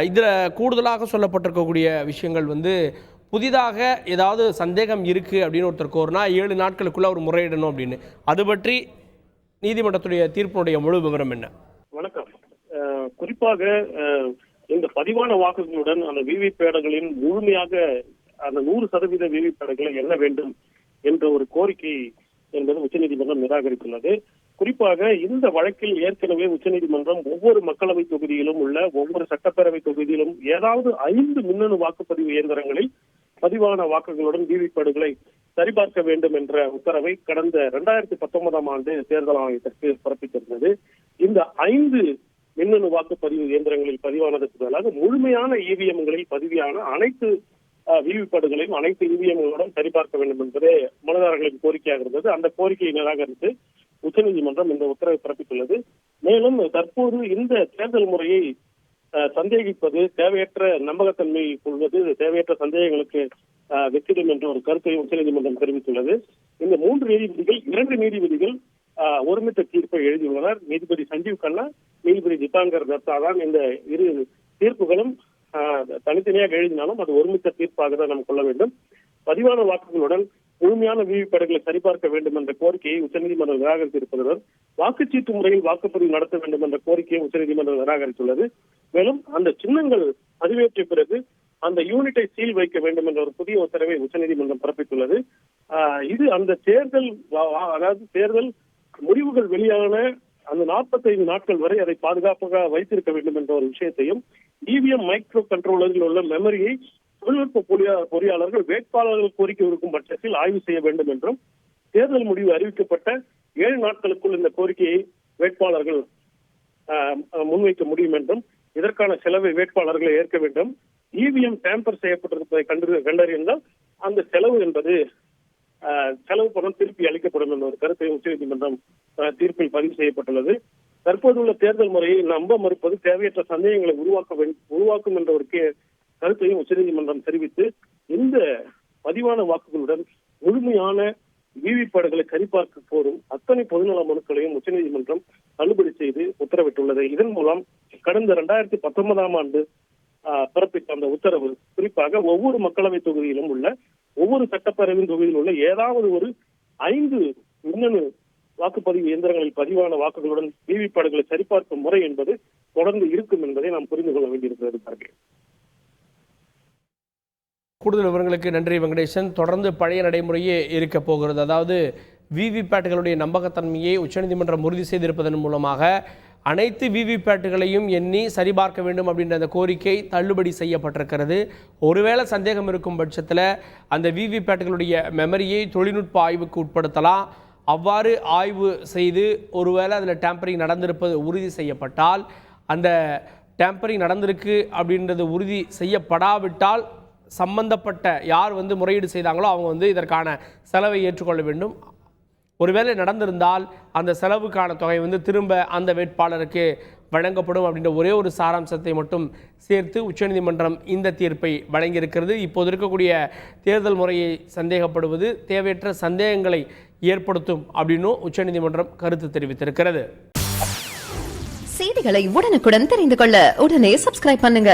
இதில் கூடுதலாக சொல்லப்பட்டிருக்கக்கூடிய விஷயங்கள் வந்து புதிதாக ஏதாவது சந்தேகம் இருக்குது அப்படின்னு ஒருத்தர் கோருனா 7 நாட்களுக்குள்ள அவர் முறையிடணும் அப்படின்னு. அது பற்றி நீதிமன்றத்துடைய தீர்ப்பினுடைய முழு விவரம் என்ன? வணக்கம். குறிப்பாக இந்த பதிவான வாக்குகளுடன் அந்த விவிபேடுகளின் முழுமையாக அந்த 100% விவிபேடுகளை எண்ண வேண்டும் என்ற ஒரு கோரிக்கை என்பது உச்சநீதிமன்றம் நிராகரித்துள்ளது. குறிப்பாக இந்த வழக்கில் ஏற்கனவே உச்சநீதிமன்றம் ஒவ்வொரு மக்களவை தொகுதியிலும் உள்ள ஒவ்வொரு சட்டப்பேரவை தொகுதியிலும் ஏதாவது 5 மின்னணு வாக்குப்பதிவு இயந்திரங்களில் பதிவான வாக்குகளுடன் விவிபேடுகளை சரிபார்க்க வேண்டும் என்ற உத்தரவை கடந்த 2019 ஆண்டு தேர்தல் ஆணையத்திற்கு பிறப்பித்திருந்தது. இந்த 5 மின்னணு வாக்குப்பதிவு இயந்திரங்களில் பதிவானதற்கு பதிலாக முழுமையான இவிஎம்களில் பதிவான அனைத்து விவிபேடுகளையும் அனைத்து இவிஎம்களுடன் சரிபார்க்க வேண்டும் என்பதே மனுதாரர்களின் கோரிக்கையாக இருந்தது. அந்த கோரிக்கையை நிராகரித்து உச்சநீதிமன்றம் இந்த உத்தரவை பிறப்பித்துள்ளது. மேலும் தற்போது இந்த தேர்தல் முறையை சந்தேகிப்பது தேவையற்ற நம்பகத்தன்மை கொள்வது தேவையற்ற சந்தேகங்களுக்கு வெற்றிடும் என்ற ஒரு கருத்தை உச்சநீதிமன்றம் தெரிவித்துள்ளது. இந்த 3 நீதிபதிகள் 2 நீதிபதிகள் ஒருமித்த தீர்ப்பை எழுதியுள்ளனர். நீதிபதி சஞ்சீவ் கண்ணா, நீதிபதி தீபாங்கர் தத்தா தான் இந்த இரு தீர்ப்புகளும் தனித்தனியாக எழுதினாலும் அது ஒருமித்த தீர்ப்பாக தான் நாம் கொள்ள வேண்டும். பதிவான வாக்குகளுடன் முழுமையான விவிபேடுகளை சரிபார்க்க வேண்டும் என்ற கோரிக்கையை உச்சநீதிமன்றம் நிராகரித்திருப்பதுடன் வாக்குச்சீட்டு முறையில் வாக்குப்பதிவு நடத்த வேண்டும் என்ற கோரிக்கையை உச்சநீதிமன்றம் நிராகரித்துள்ளது. மேலும் அந்த சின்னங்கள் பதிவேற்றிய பிறகு அந்த யூனிட்டை சீல் வைக்க வேண்டும் என்ற ஒரு புதிய உத்தரவை உச்சநீதிமன்றம் பிறப்பித்துள்ளது. இது அந்த தேர்தல் முடிவுகள் வெளியான அந்த 45 நாட்கள் வரை அதை பாதுகாப்பாக வைத்திருக்க வேண்டும் என்ற ஒரு விஷயத்தையும் இவிஎம் மைக்ரோ கண்ட்ரோலரில் உள்ள மெமரியை தொழில்நுட்ப பொறியாளர்கள் வேட்பாளர்கள் கோரிக்கை இருக்கும் பட்சத்தில் ஆய்வு செய்ய வேண்டும் என்றும் தேர்தல் முடிவு அறிவிக்கப்பட்ட 7 நாட்களுக்குள் இந்த கோரிக்கையை வேட்பாளர்கள் முன்வைக்க முடியும் என்றும் இதற்கான செலவை வேட்பாளர்களை ஏற்க வேண்டும். இவிஎம் டேம்பர் செய்யப்பட்டிருப்பதை கண்டறிந்தால் அந்த செலவு என்பது செலவு பணம் திருப்பி அளிக்கப்படும் என்ற ஒரு கருத்தை உச்சநீதிமன்றம் தீர்ப்பில் பதிவு செய்யப்பட்டுள்ளது. தற்போதுள்ள தேர்தல் முறையை நம்ப மறுப்பது தேவையற்ற சந்தேகங்களை உருவாக்கும் என்ற ஒரு கருத்தையும் உச்சநீதிமன்றம் தெரிவித்து இந்த பதிவான வாக்குகளுடன் முழுமையான விவிபேடுகளை சரிபார்க்க கோரும் அத்தனை பொதுநல மனுக்களையும் உச்சநீதிமன்றம் தள்ளுபடி செய்து உத்தரவிட்டுள்ளது. இதன் மூலம் கடந்த 2019 ஆண்டு பிறப்பித்த அந்த உத்தரவு குறிப்பாக ஒவ்வொரு மக்களவை தொகுதியிலும் உள்ள ஒவ்வொரு சட்டப்பேரவை தொகுதியில் உள்ள ஏதாவது ஒரு 5 மின்னணு வாக்குப்பதிவு இயந்திரங்களில் பதிவான வாக்குகளுடன் விவிபேடுகளை சரிபார்க்கும் முறை என்பது தொடர்ந்து இருக்கும் என்பதை நாம் புரிந்து கொள்ள வேண்டியிருக்கிறது. கூடுதல் விவரங்களுக்கு நன்றி வெங்கடேசன். தொடர்ந்து பழைய நடைமுறையே இருக்க போகிறது. அதாவது விவிபேட்டுகளுடைய நம்பகத்தன்மையை உச்சநீதிமன்றம் உறுதி செய்திருப்பதன் மூலமாக அனைத்து விவிபேட்டுகளையும் எண்ணி சரிபார்க்க வேண்டும் அப்படின்ற அந்த கோரிக்கை தள்ளுபடி செய்யப்பட்டிருக்கிறது. ஒருவேளை சந்தேகம் இருக்கும் பட்சத்தில் அந்த விவிபேட்டுகளுடைய மெமரியை தொழில்நுட்ப ஆய்வுக்கு உட்படுத்தலாம். அவ்வாறு ஆய்வு செய்து ஒருவேளை அதில் டேம்பரிங் நடந்திருப்பது உறுதி செய்யப்பட்டால், அந்த டேம்பரிங் நடந்திருக்கு அப்படின்றது உறுதி செய்யப்படாவிட்டால் சம்பந்தப்பட்ட யார் முறையீடு செய்தாங்களோ அவங்க இதற்கான செலவை ஏற்றுக்கொள்ள வேண்டும். ஒருவேளை நடந்திருந்தால் அந்த செலவுக்கான தொகை திரும்ப அந்த வேட்பாளருக்கு வழங்கப்படும் அப்படின்ற ஒரே ஒரு சாராம்சத்தை மட்டும் சேர்த்து உச்சநீதிமன்றம் இந்த தீர்ப்பை வழங்கியிருக்கிறது. இப்போது இருக்கக்கூடிய தேர்தல் முறையை சந்தேகப்படுவது தேவையற்ற சந்தேகங்களை ஏற்படுத்தும் அப்படின்னும் உச்சநீதிமன்றம் கருத்து தெரிவித்திருக்கிறது. செய்திகளை உடனுக்குடன் தெரிந்து கொள்ள உடனே சப்ஸ்கிரைப் பண்ணுங்க.